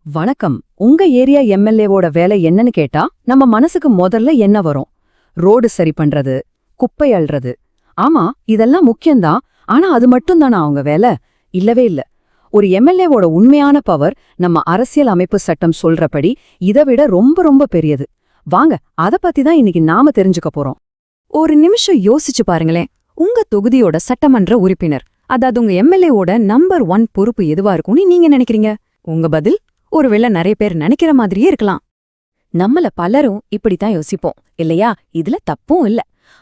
வணக்கம். உங்க ஏரியா எம்எல்ஏவோட வேலை என்னன்னு கேட்டா நம்ம மனசுக்கு முதல்ல என்ன வரும்? ரோடு சரி பண்றது, குப்பை அள்ளுறது. ஆமா, இதெல்லாம் முக்கியம்தான். ஆனா அது மட்டும் தானா அவங்க வேலை? இல்லவே இல்ல. ஒரு எம்எல்ஏவோட உண்மையான பவர் நம்ம அரசியல் அமைப்பு சட்டம் சொல்றபடி இதை விட ரொம்ப ரொம்ப பெரியது. வாங்க, அத பத்தி தான் இன்னைக்கு நாம தெரிஞ்சுக்க போறோம். ஒரு நிமிஷம் யோசிச்சு பாருங்களேன். உங்க தொகுதியோட சட்டமன்ற உறுப்பினர், அதாவது உங்க எம்எல்ஏவோட நம்பர் 1 பொறுப்பு எதுவா இருக்கும்னு நீங்க நினைக்கிறீங்க? உங்க பதில் ஒருவேளை நிறைய பேர் நினைக்கிற மாதிரியே இருக்கலாம். நம்மள பலரும் இப்படித்தான் யோசிப்போம் இல்லையா? இதுல தப்பும் இல்ல.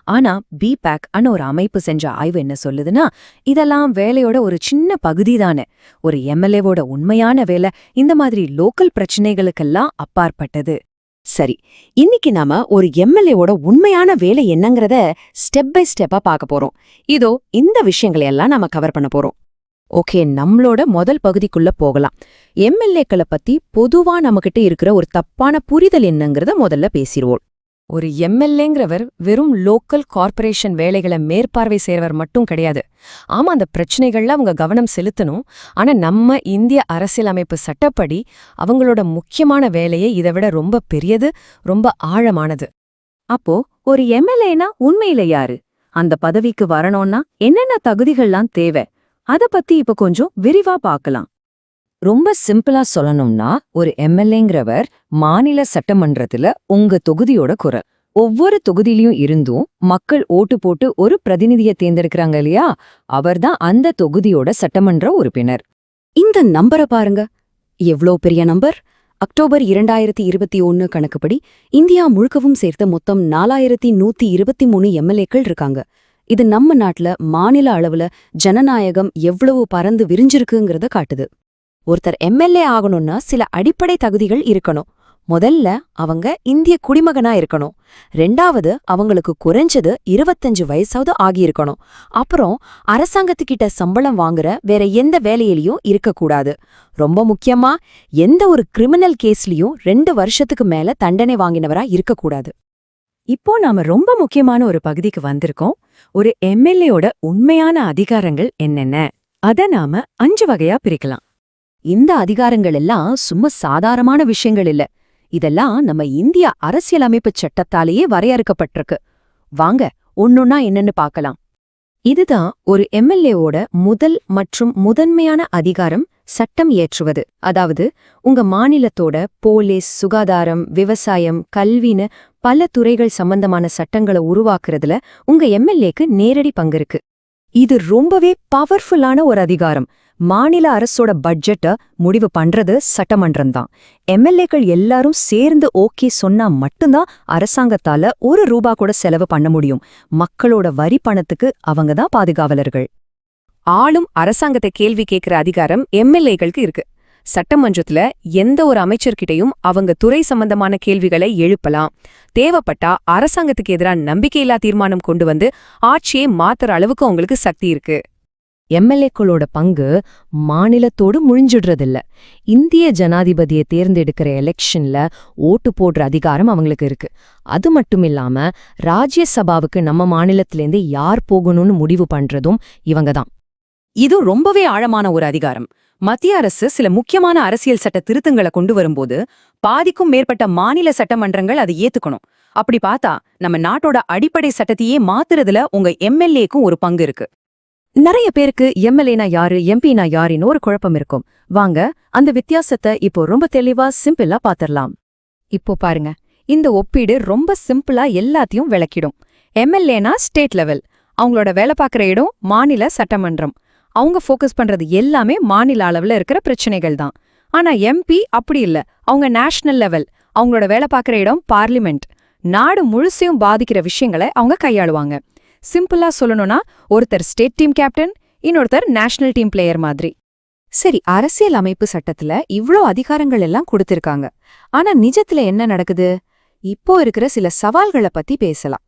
ஆனா பிபேக் ஒரு அமைப்பு செஞ்ச ஆய்வு என்ன சொல்லுதுன்னா, இதெல்லாம் வேலையோட ஒரு சின்ன பகுதி தானே. ஒரு எம்எல்ஏவோட உண்மையான வேலை இந்த மாதிரி லோக்கல் பிரச்சனைகளுக்கெல்லாம் அப்பாற்பட்டது. சரி, இன்னைக்கு நாம ஒரு எம்எல்ஏவோட உண்மையான வேலை என்னங்கறத ஸ்டெப் பை ஸ்டெப்பா பார்க்க போறோம். இதோ இந்த விஷயங்களையெல்லாம் நாம கவர் பண்ண போறோம். ஓகே, நம்மளோட முதல் பகுதிக்குள்ள போகலாம். எம்எல்ஏக்களை பத்தி பொதுவா நம்மகிட்ட இருக்கிற ஒரு தப்பான புரிதல் என்னங்கறத முதல்ல பேசிடுவோம். ஒரு எம்எல்ஏங்கிறவர் வெறும் லோக்கல் கார்ப்பரேஷன் வேலைகளை மேற்பார்வை செய்றவர் மட்டும் கிடையாது. ஆமா, அந்த பிரச்சனைகள்ல அவங்க கவனம் செலுத்தணும். ஆனா நம்ம இந்திய அரசியலமைப்பு சட்டப்படி அவங்களோட முக்கியமான வேலையே இதை விட ரொம்ப பெரியது, ரொம்ப ஆழமானது. அப்போ ஒரு எம்எல்ஏனா உண்மையில யாரு? அந்த பதவிக்கு வரணும்னா என்னென்ன தகுதிகள்லாம் தேவை? அத பத்தி இப்ப கொஞ்சம் விரிவா பார்க்கலாம். ரொம்ப சிம்பிளா சொல்லணும்னா, ஒரு எம்எல்ஏங்கிறவர் மாநில சட்டமன்றத்துல உங்க தொகுதியோட குரல். ஒவ்வொரு தொகுதியிலயும் இருந்தும் மக்கள் ஓட்டு போட்டு ஒரு பிரதிநிதியை தேர்ந்தெடுக்கிறாங்க இல்லையா? அவர்தான் அந்த தொகுதியோட சட்டமன்ற உறுப்பினர். இந்த நம்பரை பாருங்க, எவ்ளோ பெரிய நம்பர்! அக்டோபர் 2021 கணக்குப்படி இந்தியா முழுக்கவும் சேர்த்த மொத்தம் 4123 எம்எல்ஏக்கள் இருக்காங்க. இது நம்ம நாட்டுல மாநில அளவுல ஜனநாயகம் எவ்வளவு பறந்து விரிஞ்சிருக்குங்கிறத காட்டுது. ஒருத்தர் எம்எல்ஏ ஆகணும்னா சில அடிப்படை தகுதிகள் இருக்கணும். முதல்ல அவங்க இந்திய குடிமகனா இருக்கணும். ரெண்டாவது, அவங்களுக்கு குறைஞ்சது 25 வயசாவது ஆகியிருக்கணும். அப்புறம் அரசாங்கத்துக்கிட்ட சம்பளம் வாங்குற வேற எந்த வேலையிலயும் இருக்கக்கூடாது. ரொம்ப முக்கியமா, எந்த ஒரு கிரிமினல் கேஸ்லயும் 2 வருஷத்துக்கு மேல தண்டனை வாங்கினவரா இருக்கக்கூடாது. இப்போ நாம ரொம்ப முக்கியமான ஒரு பகுதிக்கு வந்திருக்கோம். ஒரு எம்எல்ஏவோட உண்மையான அதிகாரங்கள் என்னென்ன? அத நாம 5 வகையா பிரிக்கலாம். இந்த அதிகாரங்கள் எல்லாம் சும்மா சாதாரணமான விஷயங்கள் இல்ல. இதெல்லாம் நம்ம இந்திய அரசியலமைப்பு சட்டத்தாலேயே வரையறுக்கப்பட்டிருக்கு. வாங்க, ஒன்னொன்னா என்னன்னு பார்க்கலாம். இதுதான் ஒரு எம்எல்ஏவோட முதல் மற்றும் முதன்மையான அதிகாரம், சட்டம் இயற்றுவது. அதாவது உங்க மாநிலத்தோட போலீஸ், சுகாதாரம், விவசாயம், கல்வின்னு பல துறைகள் சம்பந்தமான சட்டங்களை உருவாக்குறதுல உங்க எம்எல்ஏக்கு நேரடி பங்கு இருக்கு. இது ரொம்பவே பவர்ஃபுல்லான ஒரு அதிகாரம். மாநில அரசோட பட்ஜெட்டை முடிவு பண்றது சட்டமன்றம்தான். எம்எல்ஏக்கள் எல்லாரும் சேர்ந்து ஓகே சொன்னா மட்டும்தான் அரசாங்கத்தால ₹1 கூட செலவு பண்ண முடியும். மக்களோட வரி பணத்துக்கு அவங்க தான் பாதுகாவலர்கள். ஆளும் அரசாங்கத்தை கேள்வி கேட்கிற அதிகாரம் எம்எல்ஏக்களுக்கு இருக்கு. சட்டமன்றத்துல எந்த ஒரு அமைச்சர்கிட்டையும் அவங்க துறை சம்பந்தமான கேள்விகளை எழுப்பலாம். தேவைப்பட்டா அரசாங்கத்துக்கு எதிரான நம்பிக்கையில்லா தீர்மானம் கொண்டு வந்து ஆட்சியை மாத்துற அளவுக்கு அவங்களுக்கு சக்தி இருக்கு. எம்எல்ஏக்களோட பங்கு மாநிலத்தோடு முடிஞ்சிடுறதில்ல. இந்திய ஜனாதிபதியை தேர்ந்தெடுக்கிற எலெக்ஷன்ல ஓட்டு போடுற அதிகாரம் அவங்களுக்கு இருக்கு. அது மட்டும் இல்லாம ராஜ்யசபாவுக்கு நம்ம மாநிலத்திலேருந்து யார் போகணும்னு முடிவு பண்றதும் இவங்க தான். இது ரொம்பவே ஆழமான ஒரு அதிகாரம். மத்திய அரசு சில முக்கியமான அரசியல் சட்ட திருத்தங்களை கொண்டு வரும்போது பாதிக்கும் மேற்பட்ட மாநில சட்டமன்றங்கள் அதை ஏத்துக்கணும். அப்படி பார்த்தா நம்ம நாட்டோட அடிப்படை சட்டத்தையே மாத்துறதுல உங்க எம்எல்ஏக்கும் ஒரு பங்கு இருக்கு. நிறைய பேருக்கு எம்எல்ஏனா யாரு, எம்பினா யாருன்னு ஒரு குழப்பம் இருக்கும். வாங்க, அந்த வித்தியாசத்தை இப்போ ரொம்ப தெளிவா சிம்பிளா பாத்திரலாம். இப்போ பாருங்க, இந்த ஒப்பீடு ரொம்ப சிம்பிளா எல்லாத்தையும் விளக்கிடும். எம்எல்ஏனா ஸ்டேட் லெவல், அவங்களோட வேலை பார்க்குற இடம் மாநில சட்டமன்றம். அவங்க ஃபோக்கஸ் பண்றது எல்லாமே மாநில அளவுல இருக்கிற பிரச்சனைகள் தான். ஆனா எம்பி அப்படி இல்ல, அவங்க நேஷனல் லெவல். அவங்களோட வேலை பார்க்குற இடம் பார்லிமெண்ட். நாடு முழுசையும் பாதிக்கிற விஷயங்களை அவங்க கையாளுவாங்க. சிம்பிளா சொல்லணும்னா, ஒருத்தர் ஸ்டேட் டீம் கேப்டன், இன்னொருத்தர் நேஷனல் டீம் பிளேயர் மாதிரி. சரி, அரசியல் அமைப்பு சட்டத்துல இவ்ளோ அதிகாரங்கள் எல்லாம் கொடுத்திருக்காங்க. ஆனா நிஜத்துல என்ன நடக்குது? இப்போ இருக்கிற சில சவால்களை பத்தி பேசலாம்.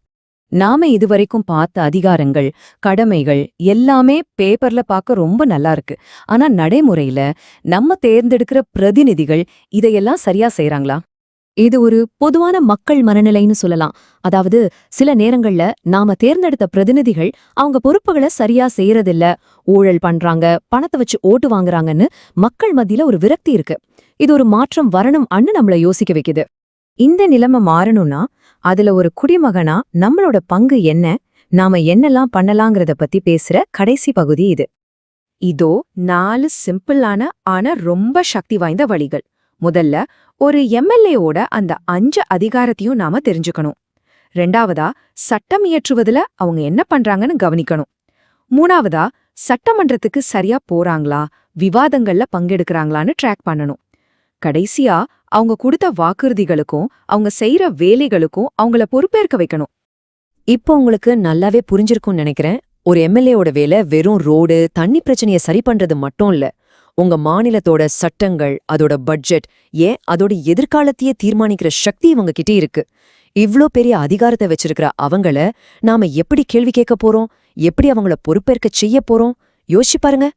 நாம இதுவரைக்கும் பார்த்த அதிகாரங்கள், கடமைகள் எல்லாமே பேப்பர்ல பார்க்க ரொம்ப நல்லா இருக்கு. ஆனா நடைமுறையில நம்ம தேர்ந்தெடுக்கிற பிரதிநிதிகள் இதையெல்லாம் சரியா செய்றாங்களா? இது ஒரு பொதுவான மக்கள் மனநிலைன்னு சொல்லலாம். அதாவது சில நேரங்கள்ல நாம தேர்ந்தெடுத்த பிரதிநிதிகள் அவங்க பொறுப்புகளை சரியா செய்யறதில்ல, ஊழல் பண்றாங்க, பணத்தை வச்சு ஓட்டு வாங்குறாங்கன்னு மக்கள் மத்தியில ஒரு விரக்தி இருக்கு. இது ஒரு மாற்றம் வரணும் அன்னு நம்மள யோசிக்க வைக்குது. இந்த நிலைமை மாறணும்னா அதுல ஒரு குடிமகனா நம்மளோட பங்கு என்ன, நாம என்னெல்லாம் பண்ணலாங்கிறத பத்தி பேசுற கடைசி பகுதி இது. இதோ 4 சிம்பிளான ஆனா ரொம்ப சக்தி வாய்ந்த வழிகள். முதல்ல, ஒரு எம்எல்ஏவோட அந்த 5 அதிகாரத்தையும் நாம தெரிஞ்சுக்கணும். ரெண்டாவதா, சட்டம் இயற்றுவதுல அவங்க என்ன பண்றாங்கன்னு கவனிக்கணும். மூணாவதா, சட்டமன்றத்துக்கு சரியா போறாங்களா, விவாதங்கள்ல பங்கெடுக்கறாங்களான்னு ட்ராக் பண்ணணும். கடைசியா, அவங்க கொடுத்த வாக்குறுதிகளுக்கும் அவங்க செய்யற வேலைகளுக்கும் அவங்கள பொறுப்பேற்க வைக்கணும். இப்போ உங்களுக்கு நல்லாவே புரிஞ்சிருக்கும்னு நினைக்கிறேன். ஒரு எம்எல்ஏவோட வேலை வெறும் ரோடு, தண்ணி பிரச்சனைய சரி பண்றது மட்டும் இல்ல. உங்க மாநிலத்தோட சட்டங்கள், அதோட பட்ஜெட், ஏன் அதோட எதிர்காலத்தையே தீர்மானிக்கிற சக்தி இவங்க கிட்ட இருக்கு. இவ்ளோ பெரிய அதிகாரத்தை வச்சிருக்கிற அவங்கள நாம எப்படி கேள்வி கேட்க போறோம், எப்படி அவங்கள பொறுப்பேற்க செய்ய போறோம், யோசிச்சு பாருங்க.